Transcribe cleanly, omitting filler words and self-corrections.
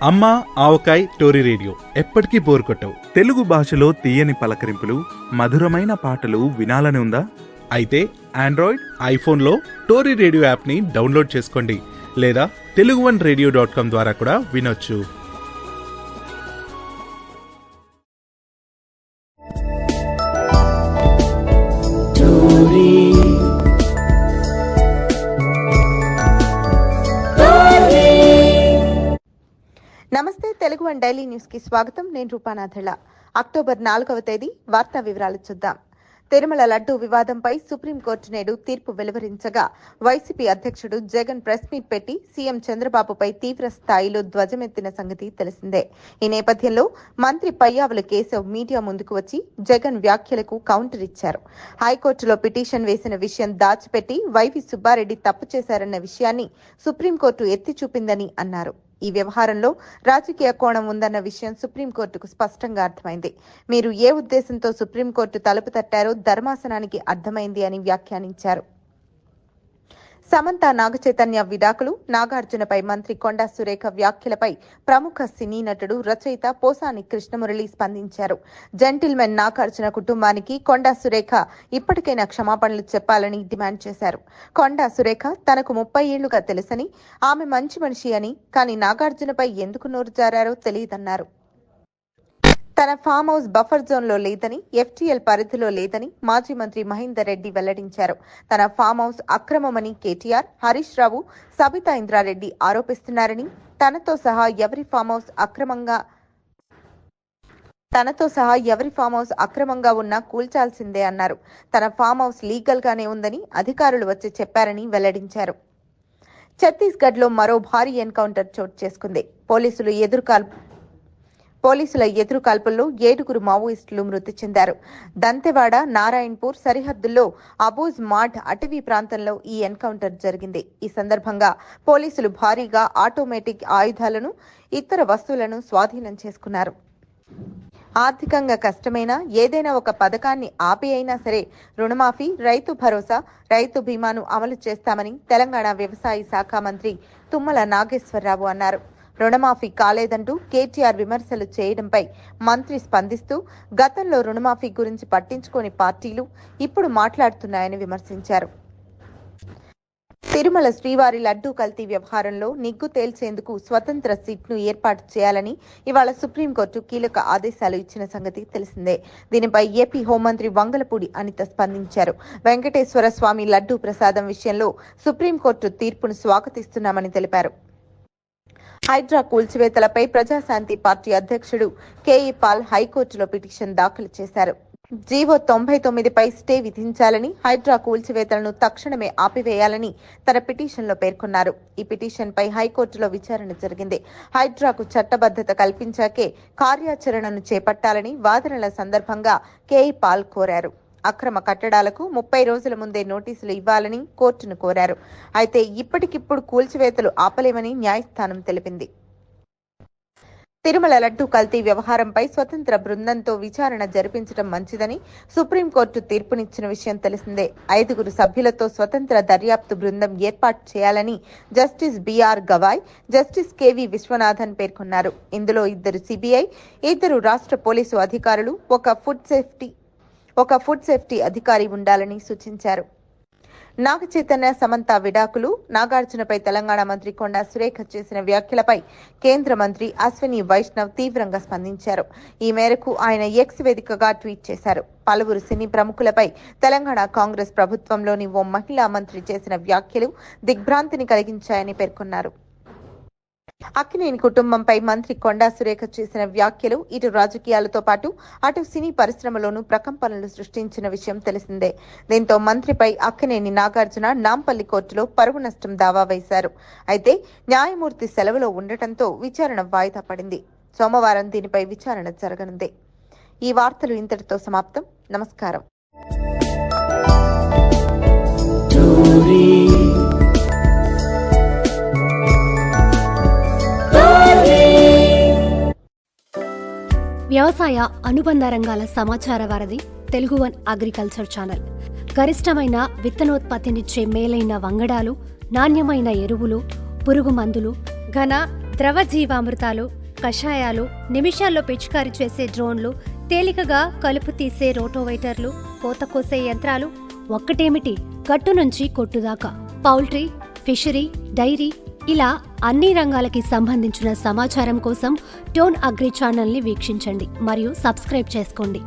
అమ్మ avakaya Tori radio ఎప్పటికీ bore కొట్టవు. Telugu భాషలో తీయని పలకరింపులు, మధురమైన పాటలు వినాలని ఉందా? అయితే ఆండ్రాయిడ్, ఐఫోన్లో టోరీ రేడియో యాప్ని డౌన్లోడ్ చేసుకోండి, లేదా teluguvanradio.com ద్వారా కూడా వినొచ్చు. నమస్తే, తెలుగు వన్ డైలీ న్యూస్ కి స్వాగతం. నేను రూపానాథళ్ళ. అక్టోబర్ 4వ తేదీ వార్తా వివరాలు చూద్దాం. తిరుమల లడ్డూ వివాదంపై సుప్రీంకోర్టు నేడు తీర్పు వెలువరించగా వైసీపీ అధ్యక్షుడు జగన్ ప్రెస్ మీట్ పెట్టి సీఎం చంద్రబాబుపై తీవ్ర స్థాయిలో ధ్వజమెత్తిన సంగతి తెలిసిందే. ఈ నేపథ్యంలో మంత్రి పయ్యావుల కేశవ్ మీడియా ముందుకు వచ్చి జగన్ వ్యాఖ్యలకు కౌంటర్ ఇచ్చారు. హైకోర్టులో పిటిషన్ వేసిన విషయం దాచిపెట్టి వైవి సుబ్బారెడ్డి తప్పు చేశారన్న విషయాన్ని సుప్రీంకోర్టు ఎత్తి చూపిందని అన్నారు. ఈ వ్యవహారంలో రాజకీయ కోణం ఉందన్న విషయం సుప్రీంకోర్టుకు స్పష్టంగా అర్థమైంది. మీరు ఏ ఉద్దేశంతో సుప్రీంకోర్టు తలుపు తట్టారో ధర్మాసనానికి అర్థమైంది అని వ్యాఖ్యానించారు. సమంత నాగచైతన్య విడాకులు, నాగార్జునపై మంత్రి కొండా సురేఖ వ్యాఖ్యలపై ప్రముఖ సినీ నటుడు, రచయిత పోసాని కృష్ణమురళి స్పందించారు. జెంటిల్మెన్ నాగార్జున కుటుంబానికి కొండా సురేఖ ఇప్పటికైనా క్షమాపణలు చెప్పాలని డిమాండ్ చేశారు. కొండా సురేఖ తనకు 30 ఏళ్లుగా తెలుసని, ఆమె మంచి మనిషి అని, కానీ నాగార్జునపై ఎందుకు నోరు జారారో తెలియదన్నారు. తన ఫామ్ హౌస్ బఫర్ జోన్ లో లేదని, ఎఫ్టీఎల్ పరిధిలో లేదని మాజీ మంత్రి మహేందర్ రెడ్డి వెల్లడించారు. తన ఫామ్ హౌస్ అక్రమమని కేటీఆర్, హరీష్ రావు, సబితా ఇంద్రారెడ్డి ఆరోపిస్తున్నారని, తనతో సహా ఎవరి ఫామ్ హౌస్ అక్రమంగా ఉన్నా కూల్చాల్సిందే అన్నారు. తన ఫామ్ హౌస్ లీగల్ గానే ఉందని అధికారులు వచ్చి చెప్పారని వెల్లడించారు. ఛత్తీస్గఢ్ లో మరో భారీ ఎన్కౌంటర్ చోటు చేసుకుంది. పోలీసుల ఎదురుకాల్పుల్లో 7 మావోయిస్టులు మృతి చెందారు. దంతెవాడ, నారాయణపూర్ సరిహద్దుల్లో అబూజ్ మాడ్ అటవీ ప్రాంతంలో ఈ ఎన్కౌంటర్ జరిగింది. ఈ సందర్భంగా పోలీసులు భారీగా ఆటోమేటిక్ ఆయుధాలను, ఇతర వస్తువులను స్వాధీనం చేసుకున్నారు. ఆర్థికంగా కష్టమైనా ఏదైనా ఒక పథకాన్ని ఆపి అయినా సరే రుణమాఫీ, రైతు భరోసా, రైతు బీమాను అమలు చేస్తామని తెలంగాణ వ్యవసాయ శాఖ మంత్రి తుమ్మల నాగేశ్వరరావు అన్నారు. రుణమాఫీ కాలేదంటూ కేటీఆర్ విమర్శలు చేయడంపై మంత్రి స్పందిస్తూ గతంలో రుణమాఫీ గురించి పట్టించుకోని పార్టీలు ఇప్పుడు మాట్లాడుతున్నాయని విమర్శించారు. తిరుమల శ్రీవారి లడ్డూ కల్తీ వ్యవహారంలో నిగ్గు తేల్చేందుకు స్వతంత్ర సిట్ను ఏర్పాటు చేయాలని ఇవాళ సుప్రీంకోర్టు కీలక ఆదేశాలు ఇచ్చిన సంగతి తెలిసిందే. దీనిపై ఏపీ హోంమంత్రి వంగలపూడి అనిత స్పందించారు. వెంకటేశ్వర స్వామి లడ్డూ ప్రసాదం విషయంలో సుప్రీంకోర్టు తీర్పును స్వాగతిస్తున్నామని తెలిపారు. హైడ్రా కూల్చివేతలపై ప్రజాశాంతి పార్టీ అధ్యక్షుడు కేఈ పాల్ హైకోర్టులో పిటిషన్ దాఖలు చేశారు. జీవో 99పై స్టే విధించాలని, హైడ్రా కూల్చివేతలను తక్షణమే ఆపివేయాలని తన పిటిషన్లో పేర్కొన్నారు. ఈ పిటిషన్పై హైకోర్టులో విచారణ జరిగింది. హైడ్రాకు చట్టబద్ధత కల్పించాకే కార్యాచరణను చేపట్టాలని వాదనల సందర్భంగా కేఈ పాల్ కోరారు. అక్రమ కట్టడాలకు 30 రోజుల ముందే నోటీసులు ఇవ్వాలని కోర్టును కోరారు. అయితే ఇప్పటికిప్పుడు కూల్చివేతలు ఆపలేమని న్యాయస్థానం తెలిపింది. తిరుమల లడ్డూ కల్తీ వ్యవహారంపై స్వతంత్ర బృందంతో విచారణ జరిపించడం మంచిదని సుప్రీంకోర్టు తీర్పునిచ్చిన విషయం తెలిసిందే. 5 సభ్యులతో స్వతంత్ర దర్యాప్తు బృందం ఏర్పాటు చేయాలని justice BR Gavai, justice KV Viswanathan పేర్కొన్నారు. ఇందులో 2 సిబిఐ, 2 రాష్ట్ర పోలీసు అధికారులు, ఒక ఫుడ్ సేఫ్టీ అధికారి ఉండాలని సూచించారు. నాగచైతన్య, సమంత విడాకులు, నాగార్జునపై తెలంగాణ మంత్రి కొండా సురేఖ చేసిన వ్యాఖ్యలపై కేంద్ర మంత్రి అశ్విని వైష్ణవ్ తీవ్రంగా స్పందించారు. ఈ మేరకు ఆయన ఎక్స్ వేదికగా ట్వీట్ చేశారు. పలువురు సినీ ప్రముఖులపై తెలంగాణ కాంగ్రెస్ ప్రభుత్వంలోని ఓ మహిళా మంత్రి చేసిన వ్యాఖ్యలు దిగ్భ్రాంతిని కలిగించాయని పేర్కొన్నారు. అక్కినేని కుటుంబంపై మంత్రి కొండా సురేఖ చేసిన వ్యాఖ్యలు ఇటు రాజకీయాలతో పాటు అటు సినీ పరిశ్రమలోనూ ప్రకంపనలు సృష్టించిన విషయం తెలిసిందే. దీంతో మంత్రిపై అక్కినేని నాగార్జున నాంపల్లి కోర్టులో పరువు నష్టం దావా వేశారు. అయితే న్యాయమూర్తి సెలవులో ఉండటంతో విచారణ వాయిదా పడింది. సోమవారం దీనిపై విచారణ జరగనుంది. ఈ వార్తలు ఇంతటితో సమాప్తం. నమస్కారం. వ్యవసాయ అనుబంధ రంగాల సమాచార వారధి తెలుగు వన్ అగ్రికల్చర్ ఛానల్. గరిష్టమైన విత్తనోత్పత్తినిచ్చే మేలైన వంగడాలు, నాణ్యమైన ఎరువులు, పురుగు మందులు, ఘన, ద్రవ జీవామృతాలు, కషాయాలు, నిమిషాల్లో పిచికారీ చేసే డ్రోన్లు, తేలికగా కలుపు తీసే రోటోవైటర్లు, కోత కోసే యంత్రాలు, ఒక్కటేమిటి గట్టు నుంచి కొట్టుదాకా పౌల్ట్రీ, ఫిషరీ, డైరీ ఇలా అన్ని రంగాలకి సంబంధించిన సమాచారం కోసం టోన్ అగ్రి ఛానల్ని వీక్షించండి మరియు సబ్స్క్రైబ్ చేసుకోండి.